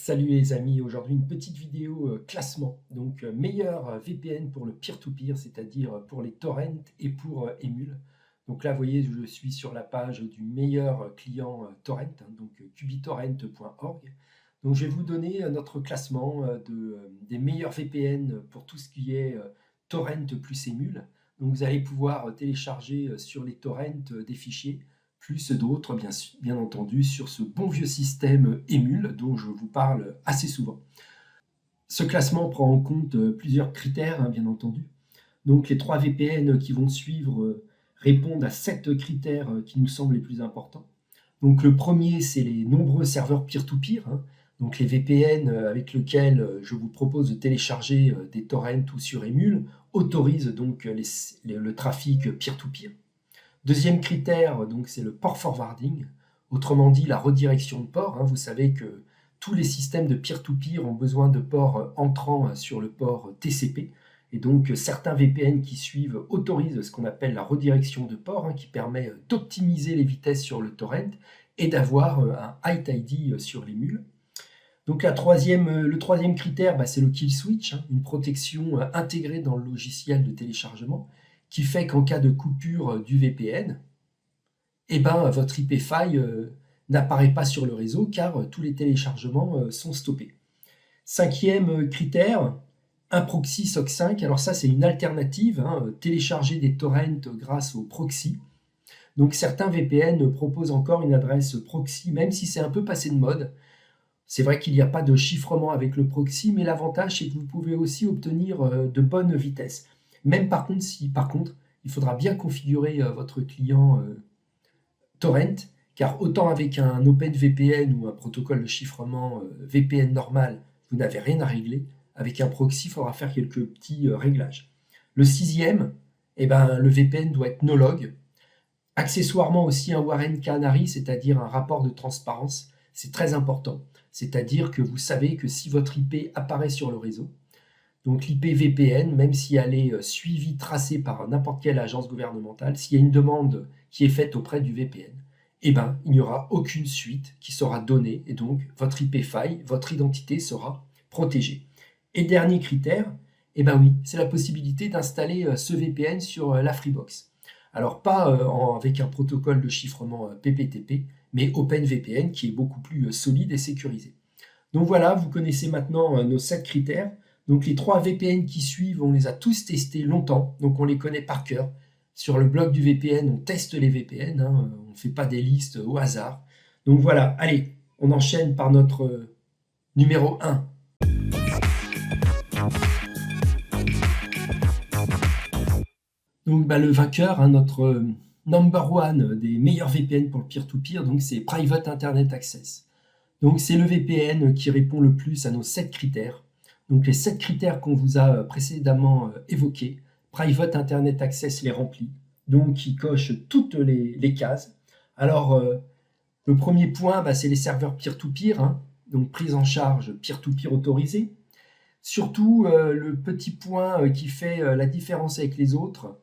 Salut les amis, aujourd'hui une petite vidéo classement, donc meilleur VPN pour le peer-to-peer, c'est-à-dire pour les torrents et pour Emule. Donc là vous voyez je suis sur la page du meilleur client torrent, hein, donc kubitorrent.org. Donc je vais vous donner notre classement des meilleurs VPN pour tout ce qui est torrent plus Emule. Donc vous allez pouvoir télécharger sur les torrents des fichiers plus d'autres, bien entendu, sur ce bon vieux système Emule dont je vous parle assez souvent. Ce classement prend en compte plusieurs critères, hein, bien entendu. Donc les 3 VPN qui vont suivre répondent à 7 critères qui nous semblent les plus importants. Donc le premier, c'est les nombreux serveurs peer-to-peer, hein. Donc les VPN avec lesquels je vous propose de télécharger des torrents ou sur Emule autorisent donc le trafic peer-to-peer. Deuxième critère, donc, c'est le port forwarding, autrement dit la redirection de port, hein. Vous savez que tous les systèmes de peer-to-peer ont besoin de ports entrants sur le port TCP. Et donc certains VPN qui suivent autorisent ce qu'on appelle la redirection de port, hein, qui permet d'optimiser les vitesses sur le torrent et d'avoir un HightID sur l'Emule. Donc le troisième critère, c'est le kill switch, hein, une protection intégrée dans le logiciel de téléchargement, qui fait qu'en cas de coupure du VPN, votre IP file n'apparaît pas sur le réseau car tous les téléchargements sont stoppés. Cinquième critère, un proxy SOC 5. Alors ça, c'est une alternative, hein, télécharger des torrents grâce au proxy. Donc certains VPN proposent encore une adresse proxy, même si c'est un peu passé de mode. C'est vrai qu'il n'y a pas de chiffrement avec le proxy, mais l'avantage, c'est que vous pouvez aussi obtenir de bonnes vitesses. Même par contre, il faudra bien configurer votre client torrent, car autant avec un OpenVPN ou un protocole de chiffrement VPN normal, vous n'avez rien à régler. Avec un proxy, il faudra faire quelques petits réglages. Le sixième, le VPN doit être no-log. Accessoirement aussi un Warren Canary, c'est-à-dire un rapport de transparence. C'est très important. C'est-à-dire que vous savez que si votre IP apparaît sur le réseau, donc l'IP VPN, même si elle est suivie, tracée par n'importe quelle agence gouvernementale, s'il y a une demande qui est faite auprès du VPN, il n'y aura aucune suite qui sera donnée et donc votre IP file, votre identité sera protégée. Et dernier critère, c'est la possibilité d'installer ce VPN sur la Freebox. Alors pas avec un protocole de chiffrement PPTP, mais OpenVPN qui est beaucoup plus solide et sécurisé. Donc voilà, vous connaissez maintenant nos 7 critères. Donc les 3 VPN qui suivent, on les a tous testés longtemps, donc on les connaît par cœur. Sur le blog du VPN, on teste les VPN, hein, on ne fait pas des listes au hasard. Donc voilà, allez, on enchaîne par notre numéro 1. Donc le vainqueur, hein, notre number one des meilleurs VPN pour le peer-to-peer, donc c'est Private Internet Access. Donc c'est le VPN qui répond le plus à nos 7 critères. Donc les 7 critères qu'on vous a précédemment évoqués, Private Internet Access les remplit, donc il coche toutes les cases. Alors le premier point, c'est les serveurs peer-to-peer, hein, donc prise en charge peer-to-peer autorisée. Surtout le petit point qui fait la différence avec les autres,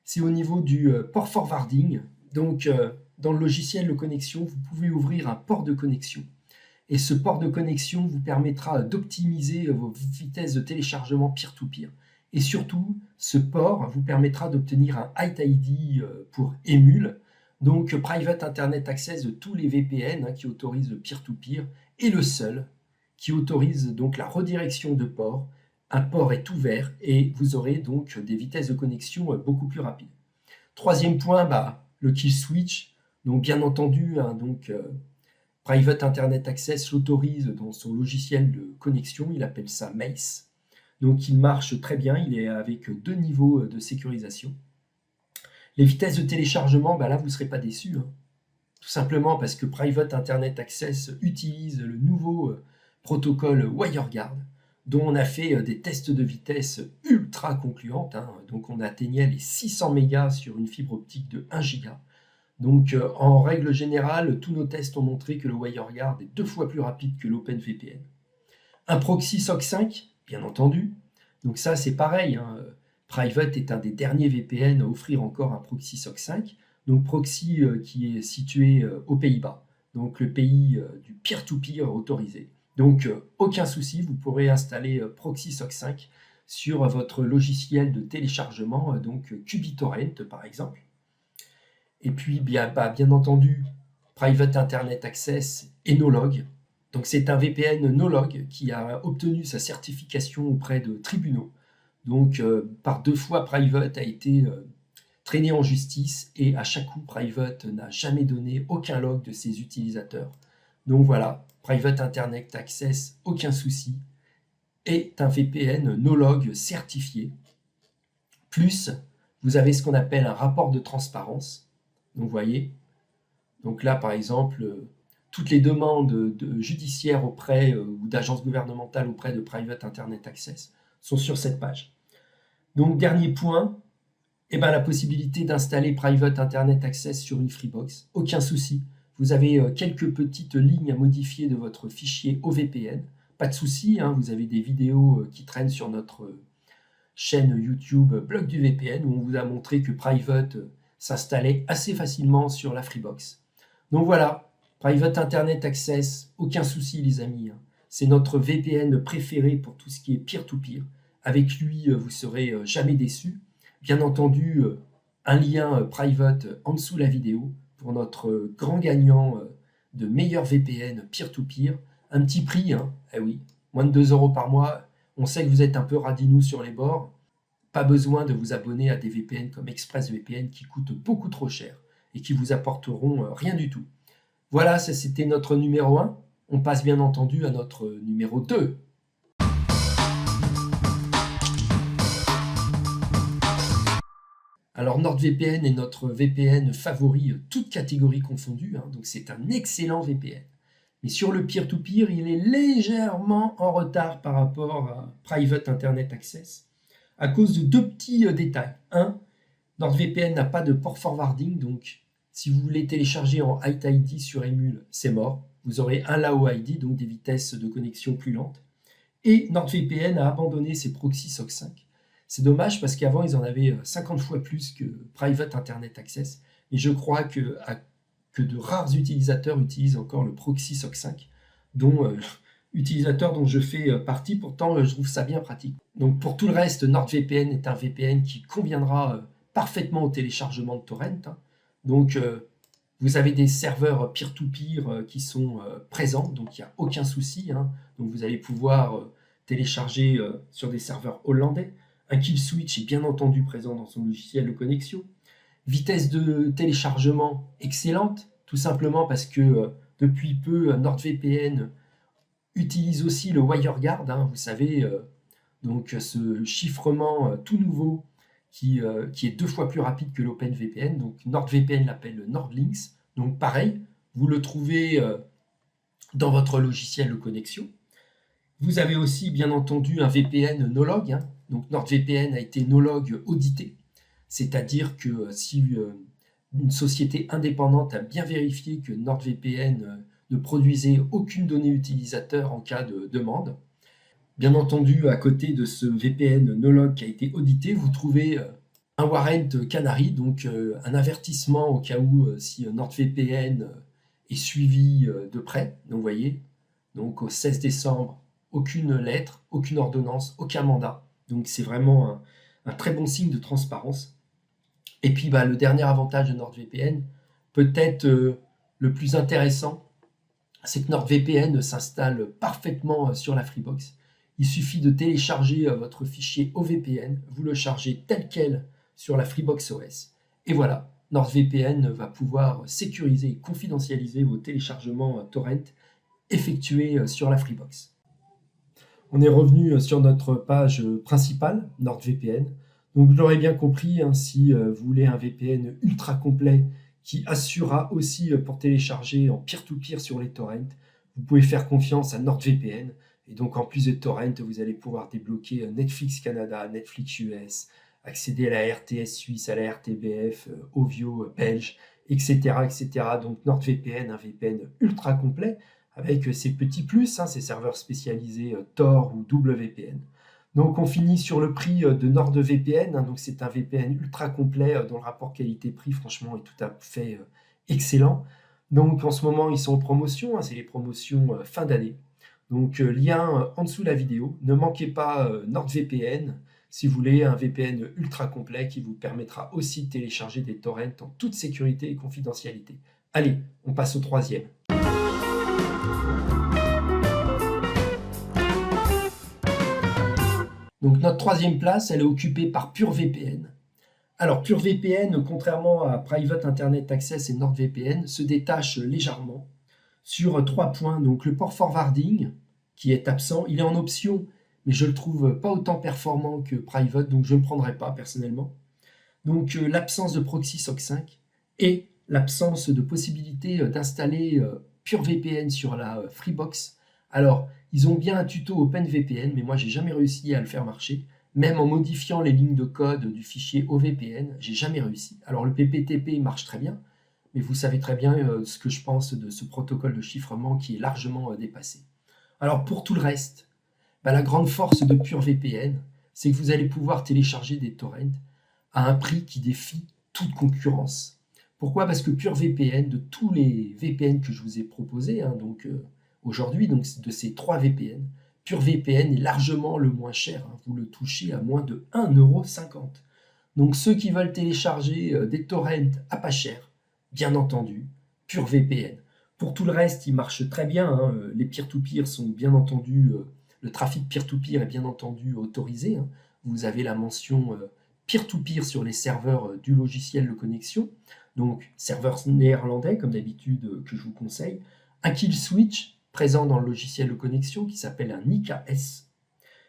c'est au niveau du port forwarding. Donc dans le logiciel de connexion, vous pouvez ouvrir un port de connexion. Et ce port de connexion vous permettra d'optimiser vos vitesses de téléchargement peer-to-peer. Et surtout, ce port vous permettra d'obtenir un HightID pour Emule, donc Private Internet Access de tous les VPN qui autorisent le peer-to-peer, et le seul qui autorise donc la redirection de port. Un port est ouvert et vous aurez donc des vitesses de connexion beaucoup plus rapides. Troisième point, le kill switch. Donc bien entendu, Private Internet Access l'autorise dans son logiciel de connexion, il appelle ça Mace. Donc il marche très bien, il est avec 2 niveaux de sécurisation. Les vitesses de téléchargement, là vous ne serez pas déçus, hein. Tout simplement parce que Private Internet Access utilise le nouveau protocole WireGuard, dont on a fait des tests de vitesse ultra concluantes, hein. Donc on atteignait les 600 mégas sur une fibre optique de 1 giga. Donc en règle générale, tous nos tests ont montré que le WireGuard est 2 fois plus rapide que l'OpenVPN. Un proxy SOC 5, bien entendu. Donc ça c'est pareil, hein. Private est un des derniers VPN à offrir encore un proxy SOC 5. Donc proxy qui est situé aux Pays-Bas, donc le pays du peer-to-peer autorisé. Donc, aucun souci, vous pourrez installer ProxySock 5 sur votre logiciel de téléchargement, donc QBTorrent par exemple. Et puis, bien entendu, Private Internet Access et Nolog. Donc, c'est un VPN Nolog qui a obtenu sa certification auprès de tribunaux. Donc, par 2 fois, Private a été traîné en justice et à chaque coup, Private n'a jamais donné aucun log de ses utilisateurs. Donc voilà, Private Internet Access, aucun souci, est un VPN no-log certifié. Plus, vous avez ce qu'on appelle un rapport de transparence. Donc vous voyez, donc là par exemple, toutes les demandes judiciaires auprès ou d'agences gouvernementales auprès de Private Internet Access sont sur cette page. Donc dernier point, la possibilité d'installer Private Internet Access sur une Freebox, aucun souci. Vous avez quelques petites lignes à modifier de votre fichier OVPN. Pas de souci, vous avez des vidéos qui traînent sur notre chaîne YouTube Blog du VPN où on vous a montré que Private s'installait assez facilement sur la Freebox. Donc voilà, Private Internet Access, aucun souci les amis. C'est notre VPN préféré pour tout ce qui est peer-to-peer. Avec lui, vous ne serez jamais déçus. Bien entendu, un lien private en dessous de la vidéo pour notre grand gagnant de meilleur VPN peer-to-peer. Un petit prix, eh oui, moins de 2 € par mois. On sait que vous êtes un peu radinous sur les bords. Pas besoin de vous abonner à des VPN comme ExpressVPN qui coûtent beaucoup trop cher et qui vous apporteront rien du tout. Voilà, ça c'était notre numéro 1. On passe bien entendu à notre numéro 2. Alors NordVPN est notre VPN favori, toutes catégories confondues, donc c'est un excellent VPN. Mais sur le peer-to-peer, il est légèrement en retard par rapport à Private Internet Access, à cause de 2 petits détails. Un, NordVPN n'a pas de port forwarding, donc si vous voulez télécharger en HiteID sur Emule, c'est mort. Vous aurez un LAO-ID, donc des vitesses de connexion plus lentes. Et NordVPN a abandonné ses ProxySock 5. C'est dommage parce qu'avant, ils en avaient 50 fois plus que Private Internet Access. Et je crois que de rares utilisateurs utilisent encore le ProxySock 5, utilisateur dont je fais partie. Pourtant, je trouve ça bien pratique. Donc pour tout le reste, NordVPN est un VPN qui conviendra parfaitement au téléchargement de torrent. Donc vous avez des serveurs peer-to-peer qui sont présents, donc il n'y a aucun souci. Donc vous allez pouvoir télécharger sur des serveurs hollandais. Un kill switch est bien entendu présent dans son logiciel de connexion. Vitesse de téléchargement excellente, tout simplement parce que depuis peu, NordVPN utilise aussi le WireGuard, vous savez, donc ce chiffrement tout nouveau qui est 2 fois plus rapide que l'OpenVPN. Donc NordVPN l'appelle NordLynx. Donc pareil, vous le trouvez dans votre logiciel de connexion. Vous avez aussi bien entendu un VPN no-log. Donc NordVPN a été no-log audité. C'est-à-dire que si une société indépendante a bien vérifié que NordVPN ne produisait aucune donnée utilisateur en cas de demande. Bien entendu, à côté de ce VPN no-log qui a été audité, vous trouvez un warrant Canary, donc un avertissement au cas où si NordVPN est suivi de près. Donc vous voyez, donc au 16 décembre, aucune lettre, aucune ordonnance, aucun mandat. Donc c'est vraiment un très bon signe de transparence. Et puis le dernier avantage de NordVPN, peut-être le plus intéressant, c'est que NordVPN s'installe parfaitement sur la Freebox. Il suffit de télécharger votre fichier OVPN, vous le chargez tel quel sur la Freebox OS. Et voilà, NordVPN va pouvoir sécuriser et confidentialiser vos téléchargements torrent effectués sur la Freebox. On est revenu sur notre page principale, NordVPN. Donc vous l'aurez bien compris, si vous voulez un VPN ultra complet qui assurera aussi pour télécharger en peer-to-peer sur les torrents, vous pouvez faire confiance à NordVPN. Et donc en plus de torrent, vous allez pouvoir débloquer Netflix Canada, Netflix US, accéder à la RTS suisse, à la RTBF, Ovio belge, etc., etc. Donc NordVPN, un VPN ultra complet avec ses petits plus, ces serveurs spécialisés Tor ou WVPN. Donc on finit sur le prix de NordVPN, donc c'est un VPN ultra complet dont le rapport qualité-prix franchement est tout à fait excellent. Donc en ce moment ils sont en promotion, c'est les promotions fin d'année. Donc lien en dessous de la vidéo. Ne manquez pas NordVPN si vous voulez un VPN ultra complet qui vous permettra aussi de télécharger des torrents en toute sécurité et confidentialité. Allez, on passe au troisième. Donc notre troisième place, elle est occupée par PureVPN. Alors PureVPN, contrairement à Private Internet Access et NordVPN, se détache légèrement sur 3 points. Donc le port forwarding, qui est absent, il est en option, mais je le trouve pas autant performant que Private, donc je ne le prendrai pas personnellement. Donc l'absence de proxy SOC 5 et l'absence de possibilité d'installer PureVPN sur la Freebox. Alors, ils ont bien un tuto OpenVPN, mais moi j'ai jamais réussi à le faire marcher. Même en modifiant les lignes de code du fichier OVPN, j'ai jamais réussi. Alors le PPTP marche très bien, mais vous savez très bien ce que je pense de ce protocole de chiffrement qui est largement dépassé. Alors pour tout le reste, la grande force de PureVPN, c'est que vous allez pouvoir télécharger des torrents à un prix qui défie toute concurrence. Pourquoi? Parce que PureVPN, de tous les VPN que je vous ai proposés, aujourd'hui, de ces 3 VPN, PureVPN est largement le moins cher. Vous le touchez à moins de 1,50 €. Donc ceux qui veulent télécharger des torrents à pas cher, bien entendu, PureVPN. Pour tout le reste, il marche très bien. Les peer-to-peer sont bien entendu, le trafic peer-to-peer est bien entendu autorisé. Vous avez la mention peer-to-peer sur les serveurs du logiciel de connexion. Donc serveur néerlandais, comme d'habitude, que je vous conseille. Un kill switch présent dans le logiciel de connexion qui s'appelle un IKS.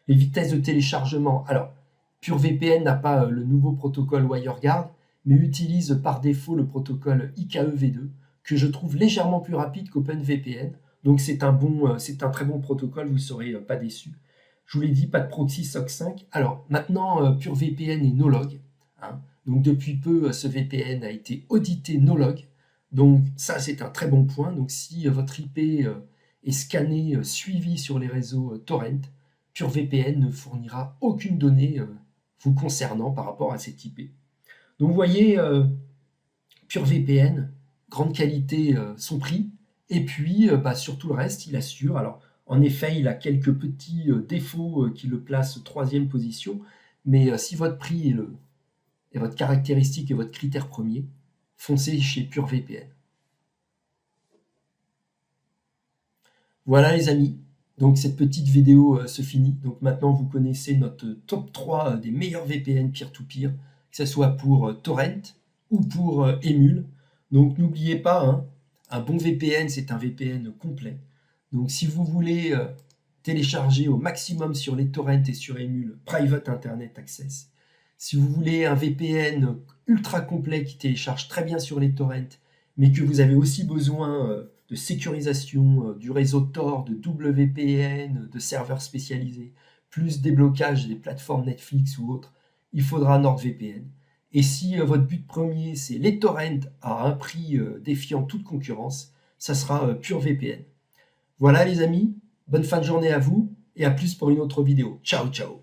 Les vitesses de téléchargement. Alors, PureVPN n'a pas le nouveau protocole WireGuard, mais utilise par défaut le protocole IKEv2, que je trouve légèrement plus rapide qu'OpenVPN. Donc c'est un très bon protocole, vous ne serez pas déçus. Je vous l'ai dit, pas de proxy SOC 5. Alors maintenant, PureVPN est no-log. Donc depuis peu, ce VPN a été audité no-log. Donc ça, c'est un très bon point. Donc si votre IP est scanné, suivi sur les réseaux torrent, PureVPN ne fournira aucune donnée vous concernant par rapport à cette IP. Donc vous voyez, PureVPN, grande qualité, son prix, et puis sur tout le reste, il assure. Alors en effet, il a quelques petits défauts qui le placent 3e position, mais si votre prix est votre caractéristique et votre critère premier, foncez chez PureVPN. Voilà les amis, donc cette petite vidéo se finit. Donc maintenant vous connaissez notre top 3 des meilleurs VPN peer-to-peer, que ce soit pour Torrent ou pour Emule. Donc n'oubliez pas, un bon VPN c'est un VPN complet. Donc si vous voulez télécharger au maximum sur les torrents et sur Emule Private Internet Access, si vous voulez un VPN ultra complet qui télécharge très bien sur les torrents, mais que vous avez aussi besoin de sécurisation du réseau Tor, de WPN, de serveurs spécialisés, plus déblocage des plateformes Netflix ou autres, il faudra NordVPN. Et si votre but premier, c'est les torrents à un prix défiant toute concurrence, ça sera PureVPN. Voilà les amis, bonne fin de journée à vous et à plus pour une autre vidéo. Ciao, ciao!